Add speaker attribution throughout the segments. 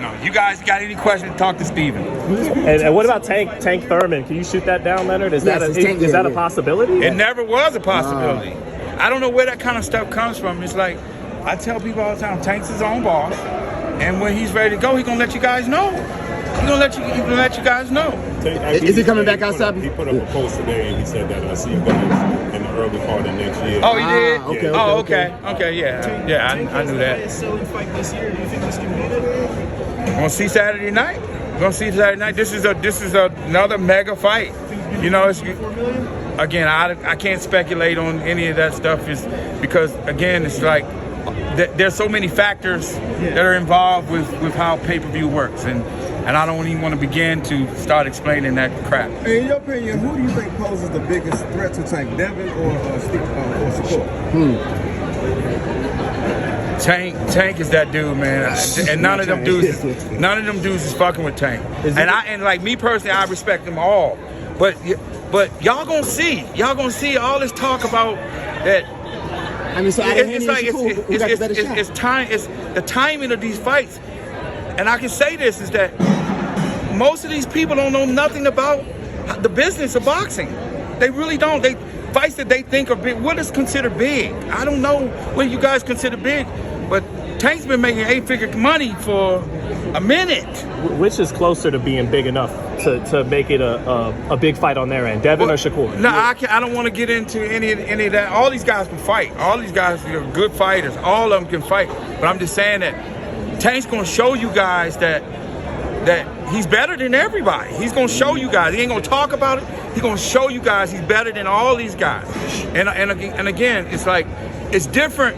Speaker 1: No. You guys got any questions? Talk to Steven.
Speaker 2: And what about Tank Thurman? Can you shoot that down, Leonard? Is that a possibility?
Speaker 1: It never was a possibility. I don't know where that kind of stuff comes from. It's like I tell people all the time, Tank's his own boss, and when he's ready to go, he's gonna let you guys know. He's gonna let you guys know.
Speaker 3: Is he coming back outside?
Speaker 4: He put up a post today and he said that I see you guys in the early part of next year.
Speaker 1: Oh, he did?
Speaker 4: Okay.
Speaker 1: Yeah, I knew that.
Speaker 5: Selling fight this year. Do you think this can beat it?
Speaker 1: Gonna see Saturday night. This is another mega fight. You know, it's again. I can't speculate on any of that stuff, is because again, it's like there's so many factors that are involved with how pay-per-view works, and I don't even want to begin to start explaining that crap.
Speaker 6: In your opinion, who do you think poses the biggest threat to Tank, Devin or Shakur?
Speaker 1: Tank is that dude, man, and none of them dudes is fucking with Tank. And like me personally, I respect them all, but y'all gonna see all this talk about that.
Speaker 3: I mean, so
Speaker 1: it's the timing of these fights, and I can say this is that most of these people don't know nothing about the business of boxing. They really don't. They fights that they think are big. What is considered big? I don't know what you guys consider big, but Tank's been making 8-figure money for a minute.
Speaker 2: Which is closer to being big enough to make it a big fight on their end, Devin or Shakur?
Speaker 1: No, I don't want to get into any of that. All these guys can fight. All these guys are good fighters. All of them can fight. But I'm just saying that Tank's going to show you guys that he's better than everybody. He's going to show you guys. He ain't going to talk about it. He's going to show you guys he's better than all these guys. And again, it's like, it's different.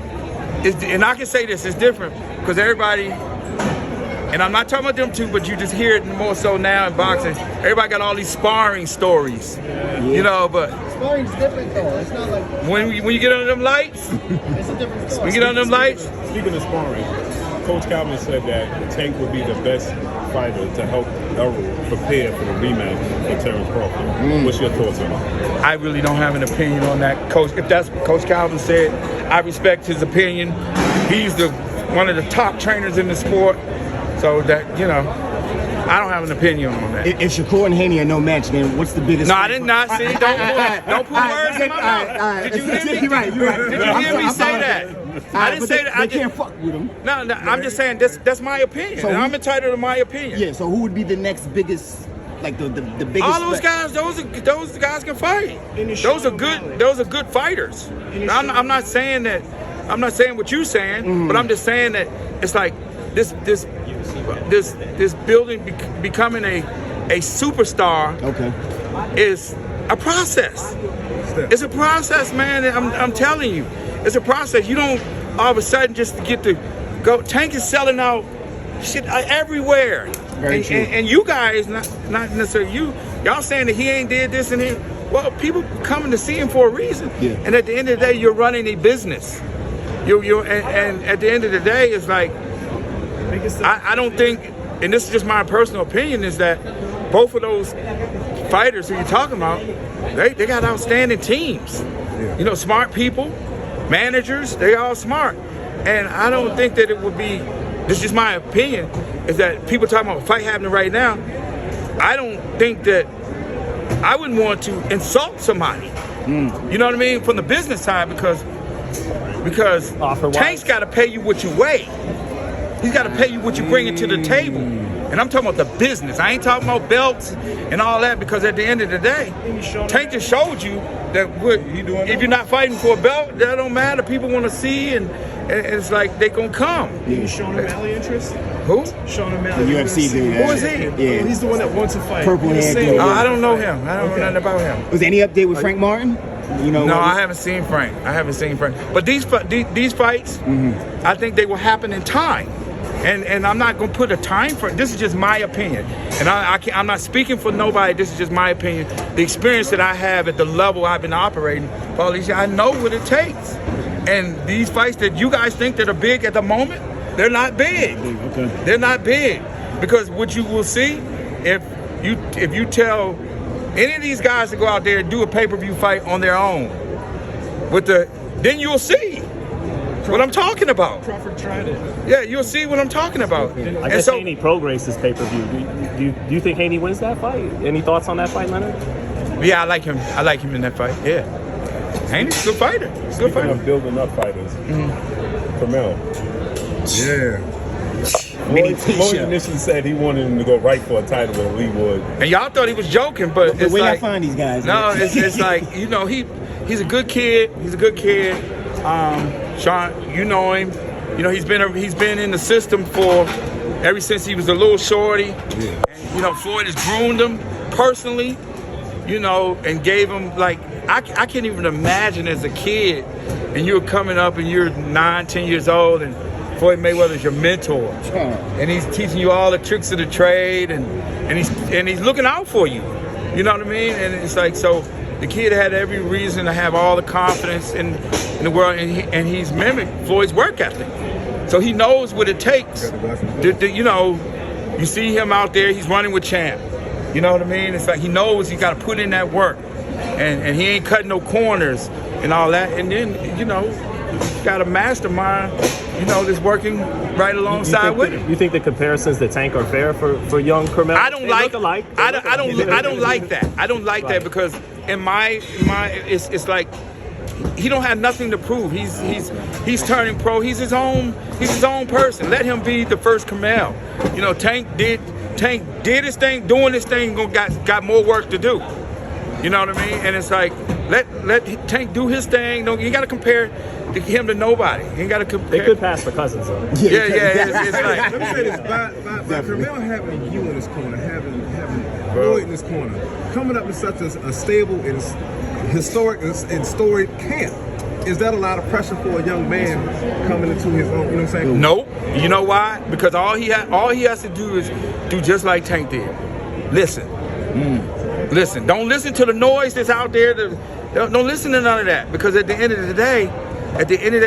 Speaker 1: And I can say this, it's different because everybody, and I'm not talking about them two, but you just hear it more so now in boxing. Everybody got all these sparring stories, you know, but
Speaker 5: Sparring's different though. It's not like
Speaker 1: when you get under them lights,
Speaker 5: it's a different story.
Speaker 1: when you get under them lights.
Speaker 4: Speaking of sparring, Coach Calvin said that Tank would be the best fighter to help Errol prepare for the rematch for Terrence Crawford. What's your thoughts on that?
Speaker 1: I really don't have an opinion on that, Coach. If that's what Coach Calvin said, I respect his opinion. He's one of the top trainers in the sport, so that, you know, I don't have an opinion on that.
Speaker 3: If Shakur and Haney are no match, then what's the biggest?
Speaker 1: No, I did not see. Don't put words in my mouth. Did you hear me?
Speaker 3: You're right.
Speaker 1: Did you hear me say that? I didn't say that.
Speaker 3: They can't fuck with him.
Speaker 1: No, I'm just saying that's my opinion.
Speaker 3: So
Speaker 1: and I'm entitled to my opinion.
Speaker 3: Yeah. So who would be the next biggest, like the biggest?
Speaker 1: All those guys, those guys can fight. Those are good fighters. I'm not saying that. I'm not saying what you're saying, but I'm just saying that it's like this building becoming a superstar.
Speaker 3: Okay.
Speaker 1: Is a process. It's a process, man. I'm telling you, it's a process. You don't all of a sudden just get to go. Tank is selling out shit everywhere.
Speaker 3: Very true.
Speaker 1: And you guys, not necessarily y'all saying that he ain't did this and he. Well, people coming to see him for a reason.
Speaker 3: Yeah.
Speaker 1: And at the end of the day, you're running a business. And at the end of the day, it's like I don't think, and this is just my personal opinion, is that both of those fighters who you're talking about, they got outstanding teams. Yeah. You know, smart people, managers, they all smart. And I don't think that it would be, this is just my opinion, is that people talking about a fight happening right now, I don't think that I wouldn't want to insult somebody. You know what I mean? From the business side, because Tank's got to pay you what you weigh. He's got to pay you what you bring into the table. And I'm talking about the business. I ain't talking about belts and all that, because at the end of the day, Tank just showed you that if you're not fighting for a belt, that don't matter. People want to see, and it's like they gonna come.
Speaker 5: You Sean O'Malley interest?
Speaker 1: Who?
Speaker 5: Sean O'Malley.
Speaker 3: The UFC dude.
Speaker 1: Who is he?
Speaker 3: Yeah.
Speaker 5: He's the one that wants to fight.
Speaker 3: Purple hair dude.
Speaker 1: I don't know him. I don't know nothing about him.
Speaker 3: Was there any update with Frank Martin? You know,
Speaker 1: no, I haven't seen Frank. But these fights, I think they will happen in time. And I'm not going to put a time for it. This is just my opinion. And I'm not speaking for nobody. This is just my opinion. The experience that I have at the level I've been operating for all these years, I know what it takes. And these fights that you guys think that are big at the moment, they're not big.
Speaker 3: Okay.
Speaker 1: They're not big. Because what you will see, if you tell any of these guys to go out there and do a pay-per-view fight on their own, then you'll see. what I'm talking about.
Speaker 5: Crawford tried it.
Speaker 1: Yeah, you'll see what I'm talking about.
Speaker 2: I
Speaker 1: And
Speaker 2: guess
Speaker 1: so,
Speaker 2: Haney pro-graced this pay-per-view. Do you think Haney wins that fight? Any thoughts on that fight, Leonard?
Speaker 1: yeah, I like him. I like him in that fight. Yeah, Haney's a good fighter. He's a good
Speaker 4: Speaking
Speaker 1: fighter.
Speaker 4: of building up fighters, Canelo.
Speaker 6: Yeah.
Speaker 4: Floyd initially said he wanted him to go right for a title with Lee Wood.
Speaker 1: And y'all thought he was joking, but
Speaker 3: The
Speaker 1: it's
Speaker 3: way I
Speaker 1: like
Speaker 3: find these guys.
Speaker 1: no, it's like you know he's a good kid. He's a good kid. Sean, you know him. You know he's been in the system for ever since he was a little shorty.
Speaker 6: Yeah.
Speaker 1: And, you know Floyd has groomed him personally. You know, and gave him like I can't even imagine as a kid, and you're coming up and you're 9, 10 years old, and Floyd Mayweather's your mentor, and he's teaching you all the tricks of the trade, and he's looking out for you. You know what I mean? And it's like so. The kid had every reason to have all the confidence in the world, and he's mimicked Floyd's work ethic. So he knows what it takes. You know, you see him out there. He's running with Champ. You know what I mean? It's like he knows he got to put in that work, and he ain't cutting no corners and all that. And then you know, got a mastermind. You know, that's working right alongside with him.
Speaker 2: You think the comparisons to Tank are fair for young Carmelo?
Speaker 1: I don't like. I don't like that. I don't like that because in my it's like he don't have nothing to prove. He's turning pro. He's his own person. Let him be the first Carmelo. You know, Tank did his thing, doing his thing. Got more work to do. You know what I mean? And it's like let Tank do his thing. No, you got to compare him to nobody. You got to compare.
Speaker 2: They could pass for Cousins though.
Speaker 1: Yeah. It's like.
Speaker 6: Let me say this: by Jermell having you in his corner, having Floyd in his corner, coming up with such a stable and historic and storied camp, is that a lot of pressure for a young man coming into his own? You know what I'm saying?
Speaker 1: Nope. You know why? Because all he has to do is do just like Tank did. Listen. Listen. Don't listen to the noise that's out there. Don't listen to none of that. Because at the end of the day,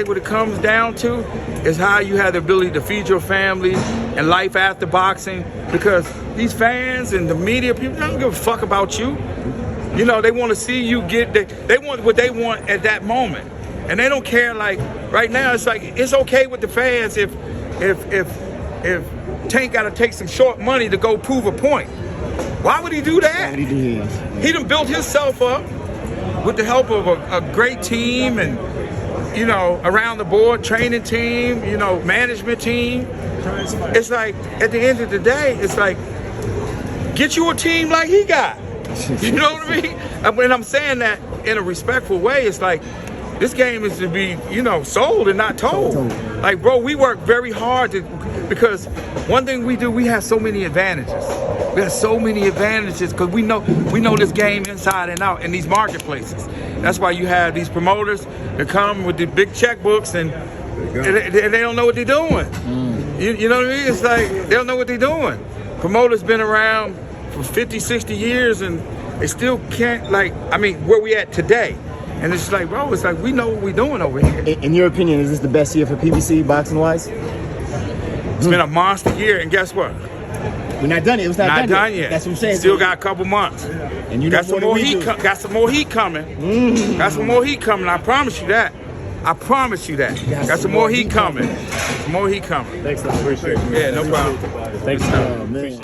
Speaker 1: what it comes down to is how you have the ability to feed your family and life after boxing. Because these fans and the media, people don't give a fuck about you. You know, they want to see you get. They want what they want at that moment, and they don't care. Like right now, it's like it's okay with the fans if Tank got to take some short money to go prove a point. Why would he do that? He done built himself up with the help of a great team and, you know, around the board, training team, you know, management team. It's like, at the end of the day, it's like, get you a team like he got. You know what I mean? And I'm saying that in a respectful way. It's like, this game is to be, you know, sold and not told. Like, bro, we work very hard because one thing we do, we have so many advantages. We have so many advantages because we know this game inside and out in these marketplaces. That's why you have these promoters that come with the big checkbooks and they don't know what they're doing. You know what I mean? It's like they don't know what they're doing. Promoters been around for 50, 60 years and they still can't, like, I mean, where we at today. And it's like, bro, it's like we know what we're doing over here.
Speaker 3: In your opinion, is this the best year for PBC boxing-wise?
Speaker 1: It's been a monster year, and guess what?
Speaker 3: We're not done yet. It's not
Speaker 1: done yet.
Speaker 3: That's what I'm saying.
Speaker 1: Still got a couple months.
Speaker 3: And you
Speaker 1: got some more heat. Got some more heat coming. Got some more heat coming. I promise you that. I promise you that. Got some more heat coming. Some more heat coming.
Speaker 2: Thanks, I appreciate it.
Speaker 1: Yeah, no problem.
Speaker 2: Thanks,
Speaker 3: Oh, man.